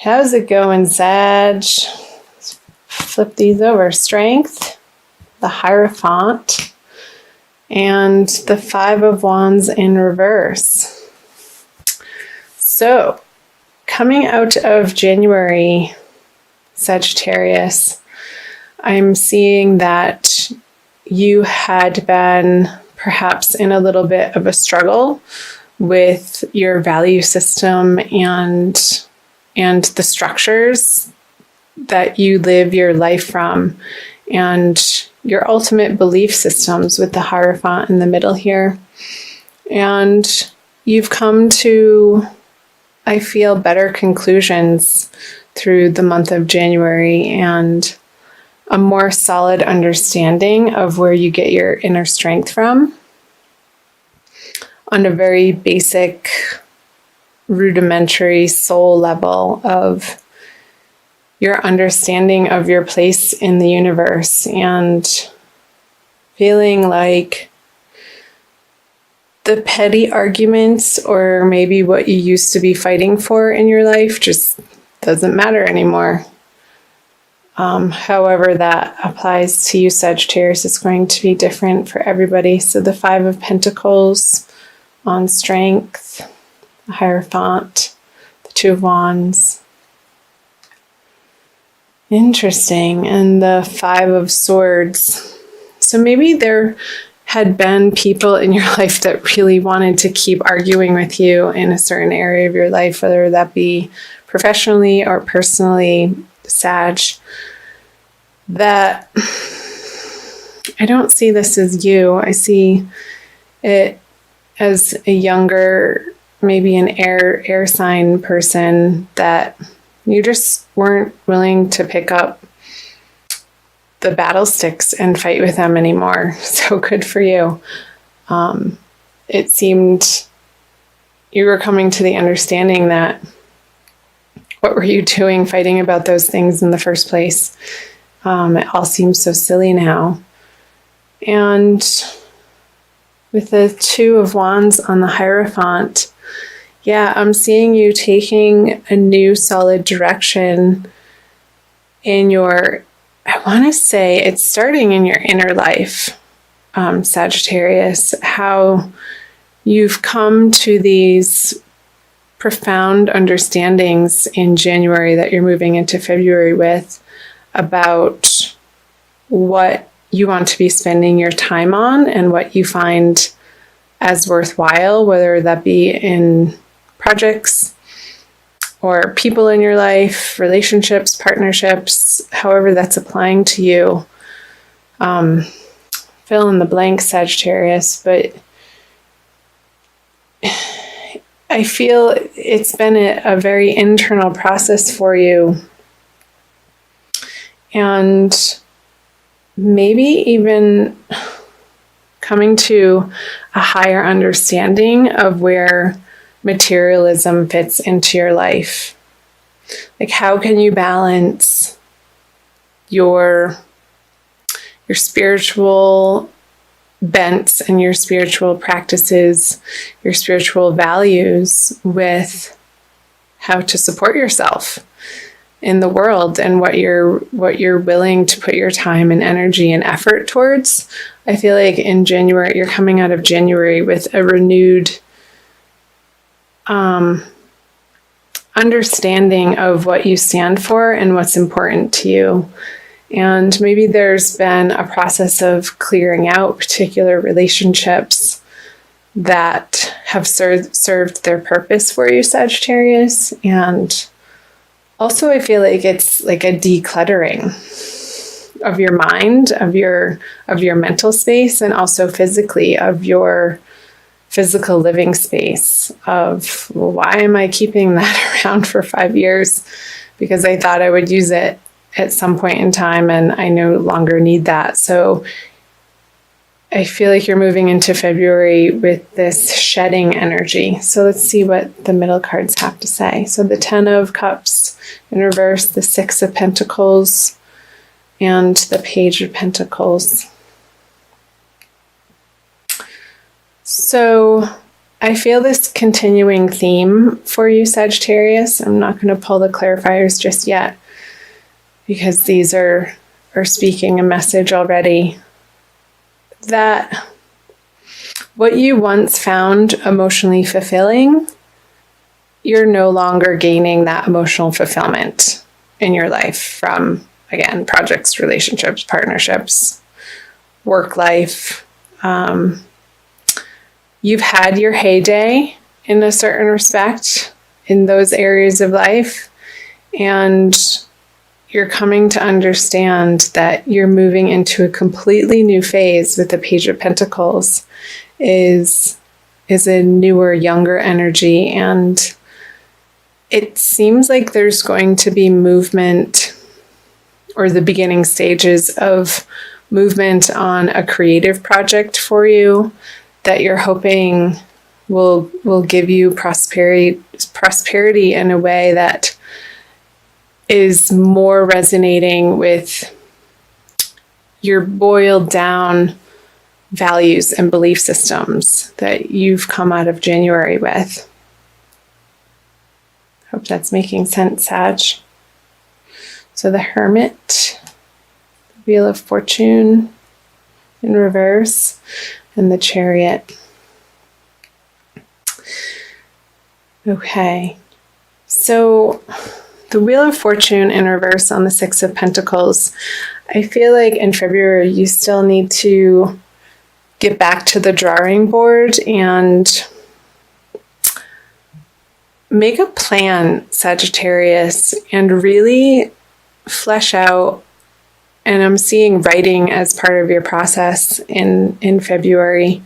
How's it going, Sag? Flip these over. Strength, the Hierophant, and the Five of Wands in reverse. So, coming out of January, Sagittarius, I'm seeing that you had been perhaps in a little bit of a struggle with your value system and the structures that you live your life from, and your ultimate belief systems with the Hierophant in the middle here. And you've come to, I feel, better conclusions through the month of January and a more solid understanding of where you get your inner strength from on a very basic, rudimentary soul level of your understanding of your place in the universe, and feeling like the petty arguments or maybe what you used to be fighting for in your life just doesn't matter anymore. However that applies to you, Sagittarius, is going to be different for everybody. So the Five of Pentacles on strength, the Hierophant, the Two of Wands. Interesting. And the Five of Swords. So maybe there had been people in your life that really wanted to keep arguing with you in a certain area of your life, whether that be professionally or personally, Sag, that I don't see this as you. I see it as a younger, maybe an air sign person that you just weren't willing to pick up the battle sticks and fight with them anymore. So good for you. It seemed you were coming to the understanding that what were you doing fighting about those things in the first place? It all seems so silly now. And with the Two of Wands on the Hierophant, yeah, I'm seeing you taking a new solid direction in your, I want to say it's starting in your inner life, Sagittarius, how you've come to these profound understandings in January that you're moving into February with about what you want to be spending your time on and what you find as worthwhile, whether that be in projects or people in your life, relationships, partnerships, however that's applying to you. Fill in the blank, Sagittarius, but I feel it's been a very internal process for you. And maybe even coming to a higher understanding of where materialism fits into your life. Like, how can you balance your spiritual bents and your spiritual practices, your spiritual values, with how to support yourself in the world and what you're willing to put your time and energy and effort towards. I feel like in January, you're coming out of January with a renewed understanding of what you stand for and what's important to you. And maybe there's been a process of clearing out particular relationships that have served their purpose for you, Sagittarius. And also, I feel like it's like a decluttering of your mind, of your mental space, and also physically of your physical living space of, well, why am I keeping that around for 5 years? Because I thought I would use it at some point in time and I no longer need that. So I feel like you're moving into February with this shedding energy. So let's see what the middle cards have to say. So the Ten of Cups in reverse, the Six of Pentacles, and the Page of Pentacles. So I feel this continuing theme for you, Sagittarius. I'm not going to pull the clarifiers just yet because these are speaking a message already that what you once found emotionally fulfilling, you're no longer gaining that emotional fulfillment in your life from, again, projects, relationships, partnerships, work life. You've had your heyday in a certain respect in those areas of life, and you're coming to understand that you're moving into a completely new phase with the Page of Pentacles is a newer, younger energy, and it seems like there's going to be movement or the beginning stages of movement on a creative project for you that you're hoping will give you prosperity in a way that is more resonating with your boiled down values and belief systems that you've come out of January with. Hope that's making sense, Sag. So the Hermit, the Wheel of Fortune in reverse, and the Chariot. Okay, so the Wheel of Fortune in reverse on the Six of Pentacles, I feel like in February you still need to get back to the drawing board and make a plan, Sagittarius, and really flesh out, and I'm seeing writing as part of your process in February.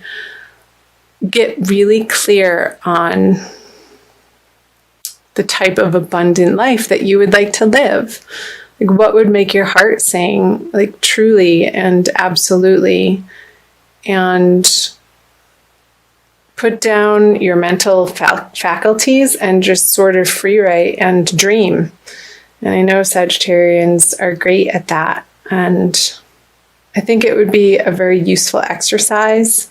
Get really clear on the type of abundant life that you would like to live. Like, what would make your heart sing, like, truly and absolutely, and put down your mental faculties and just sort of free write and dream. And I know Sagittarians are great at that. And I think it would be a very useful exercise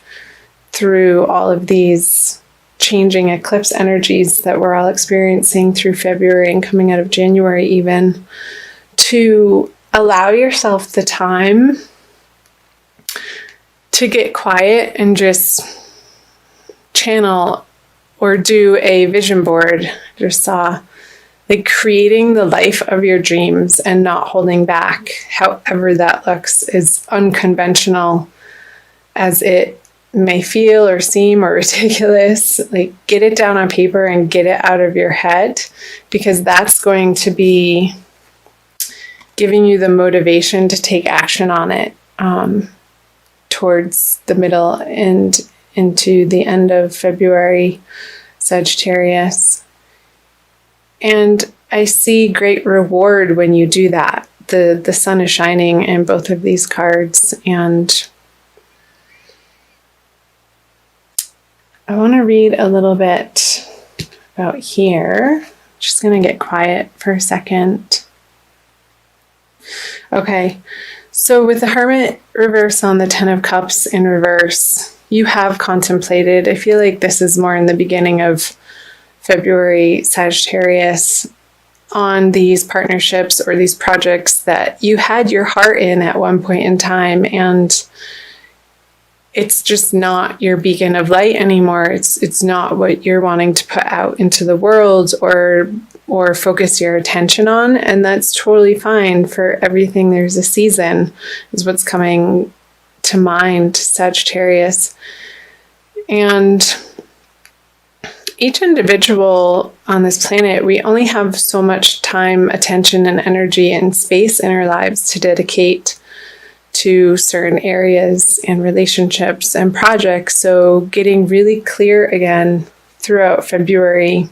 through all of these changing eclipse energies that we're all experiencing through February and coming out of January even, to allow yourself the time to get quiet and just channel or do a vision board. I just saw, like, creating the life of your dreams and not holding back, however that looks, as unconventional as it may feel or seem or ridiculous. Like, get it down on paper and get it out of your head, because that's going to be giving you the motivation to take action on it towards the middle and into the end of February, Sagittarius. And I see great reward when you do that. The sun is shining in both of these cards, and I want to read a little bit about here. Just going to get quiet for a second. Okay, so with the Hermit reverse on the Ten of Cups in reverse, you have contemplated, I feel like this is more in the beginning of February, Sagittarius, on these partnerships or these projects that you had your heart in at one point in time, and it's just not your beacon of light anymore. It's not what you're wanting to put out into the world or focus your attention on, and that's totally fine. For everything there's a season is what's coming to mind, Sagittarius. And each individual on this planet, we only have so much time, attention, and energy and space in our lives to dedicate to certain areas and relationships and projects. So getting really clear again throughout February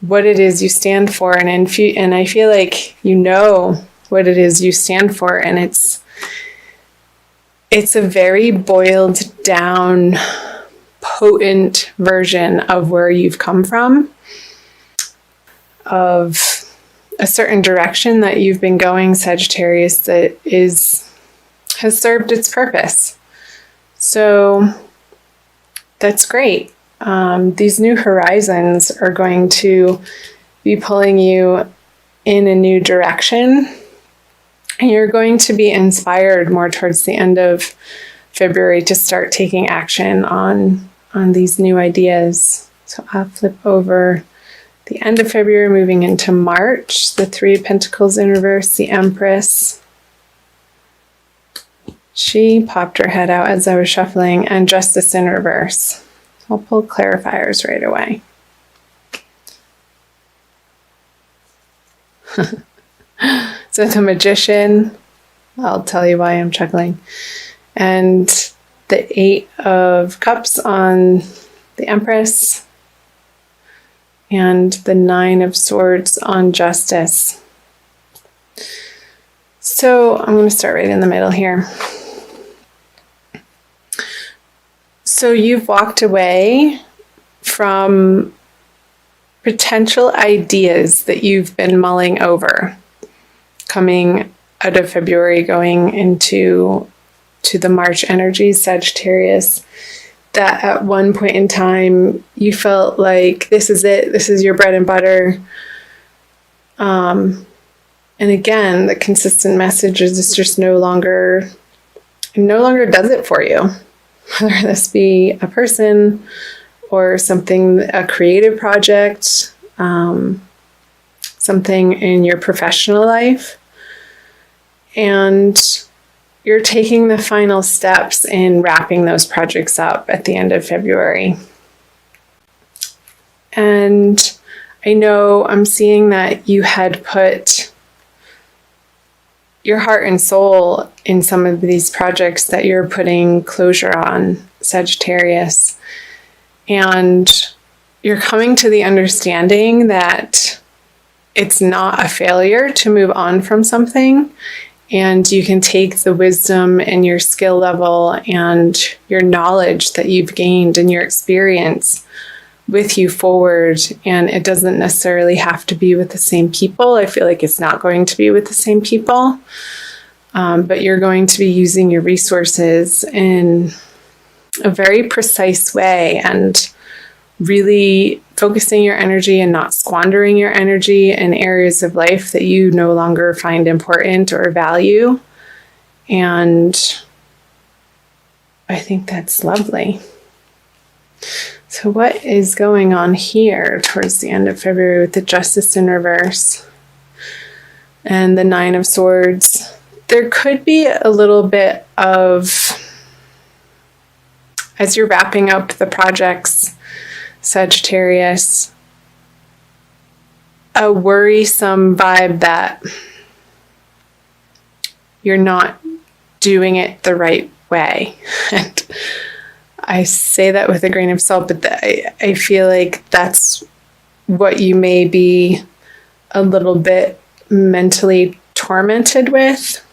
what it is you stand for, and I feel like you know what it is you stand for, and it's a very boiled down, potent version of where you've come from, of a certain direction that you've been going, Sagittarius, that has served its purpose. So that's great. these new horizons are going to be pulling you in a new direction. And you're going to be inspired more towards the end of February to start taking action on these new ideas. So I'll flip over the end of February, moving into March, the Three of Pentacles in reverse, the Empress. She popped her head out as I was shuffling, and Justice in reverse. I'll pull clarifiers right away. So the Magician, I'll tell you why I'm chuckling. And the Eight of Cups on the Empress. And the Nine of Swords on Justice. So I'm going to start right in the middle here. So you've walked away from potential ideas that you've been mulling over, coming out of February, going into the March energy, Sagittarius, that at one point in time you felt like this is it, this is your bread and butter. And again, the consistent message is it's just no longer does it for you. Whether this be a person or something, a creative project, something in your professional life. And you're taking the final steps in wrapping those projects up at the end of February. And I know I'm seeing that you had put your heart and soul in some of these projects that you're putting closure on, Sagittarius. And you're coming to the understanding that it's not a failure to move on from something. And you can take the wisdom and your skill level and your knowledge that you've gained and your experience with you forward. And it doesn't necessarily have to be with the same people. I feel like it's not going to be with the same people. But you're going to be using your resources in a very precise way and really focusing your energy and not squandering your energy in areas of life that you no longer find important or value. And I think that's lovely. So what is going on here towards the end of February with the Justice in reverse and the Nine of Swords? There could be a little bit of, as you're wrapping up the projects, Sagittarius, a worrisome vibe that you're not doing it the right way. And I say that with a grain of salt, but I feel like that's what you may be a little bit mentally tormented with,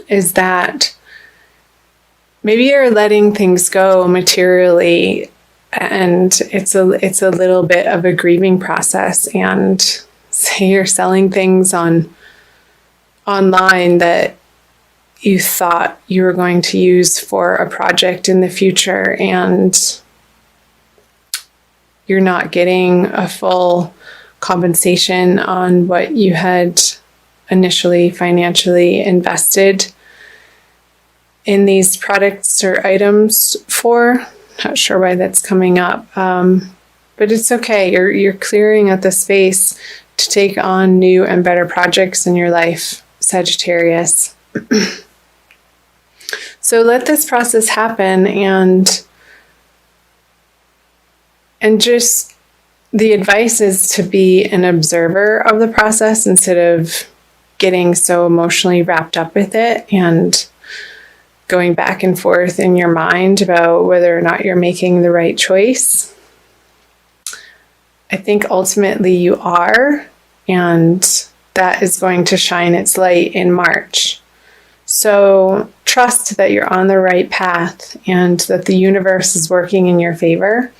is that maybe you're letting things go materially, and it's a little bit of a grieving process. And say you're selling things online that you thought you were going to use for a project in the future, and you're not getting a full compensation on what you had initially financially invested in these products or items for. Not sure why that's coming up, but it's okay. You're clearing out the space to take on new and better projects in your life, Sagittarius. So let this process happen, and just the advice is to be an observer of the process instead of getting so emotionally wrapped up with it and going back and forth in your mind about whether or not you're making the right choice. I think ultimately you are, and that is going to shine its light in March. So trust that you're on the right path and that the universe is working in your favor,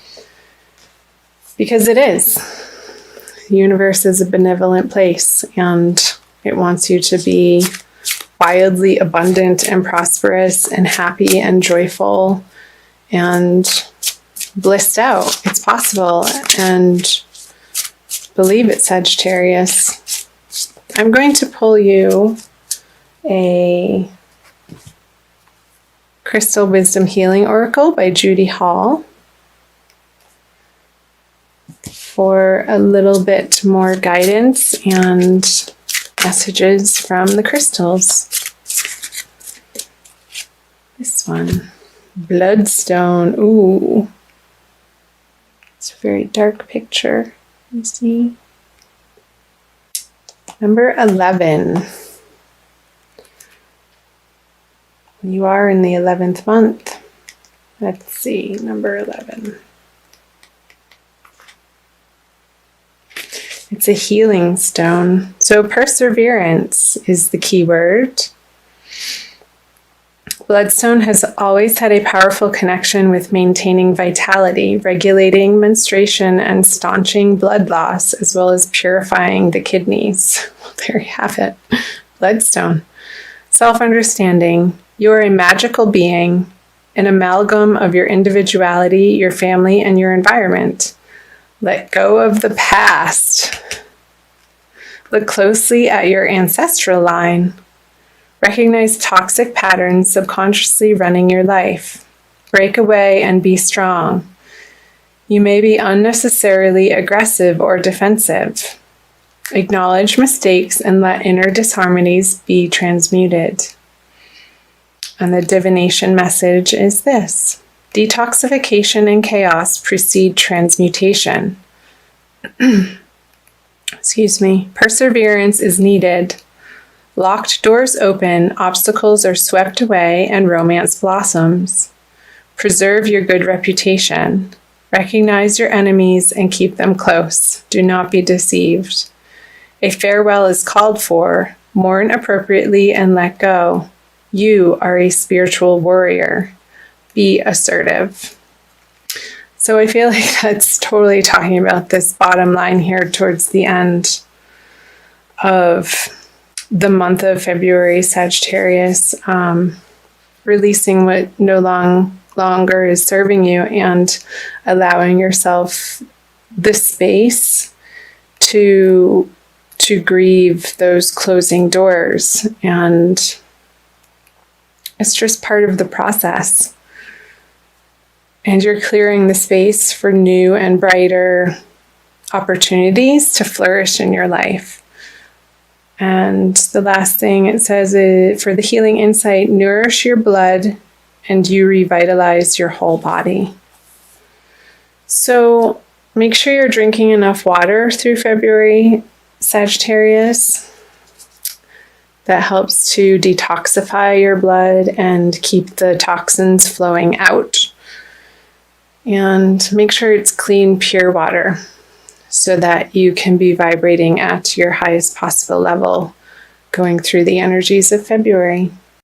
because it is. The universe is a benevolent place, and it wants you to be wildly abundant and prosperous and happy and joyful and blissed out. It's possible. And believe it, Sagittarius. I'm going to pull you a Crystal Wisdom Healing Oracle by Judy Hall for a little bit more guidance and messages from the crystals. This one, Bloodstone. Ooh, it's a very dark picture. You see, number 11. You are in the 11th month. Let's see, number 11. It's a healing stone. So perseverance is the key word. Bloodstone has always had a powerful connection with maintaining vitality, regulating menstruation, and staunching blood loss, as well as purifying the kidneys. Well, there you have it. Bloodstone. Self-understanding. You are a magical being, an amalgam of your individuality, your family, and your environment. Let go of the past. Look closely at your ancestral line. Recognize toxic patterns subconsciously running your life. Break away and be strong. You may be unnecessarily aggressive or defensive. Acknowledge mistakes and let inner disharmonies be transmuted. And the divination message is this: detoxification and chaos precede transmutation. Excuse me. Perseverance is needed. Locked doors open, obstacles are swept away, and romance blossoms. Preserve your good reputation. Recognize your enemies and keep them close. Do not be deceived. A farewell is called for. Mourn appropriately and let go. You are a spiritual warrior. Be assertive. So I feel like that's totally talking about this bottom line here towards the end of the month of February, Sagittarius, releasing what no longer is serving you and allowing yourself the space to grieve those closing doors. And it's just part of the process. And you're clearing the space for new and brighter opportunities to flourish in your life. And the last thing it says is, for the healing insight, nourish your blood and you revitalize your whole body. So make sure you're drinking enough water through February, Sagittarius. That helps to detoxify your blood and keep the toxins flowing out. And make sure it's clean, pure water so that you can be vibrating at your highest possible level going through the energies of February.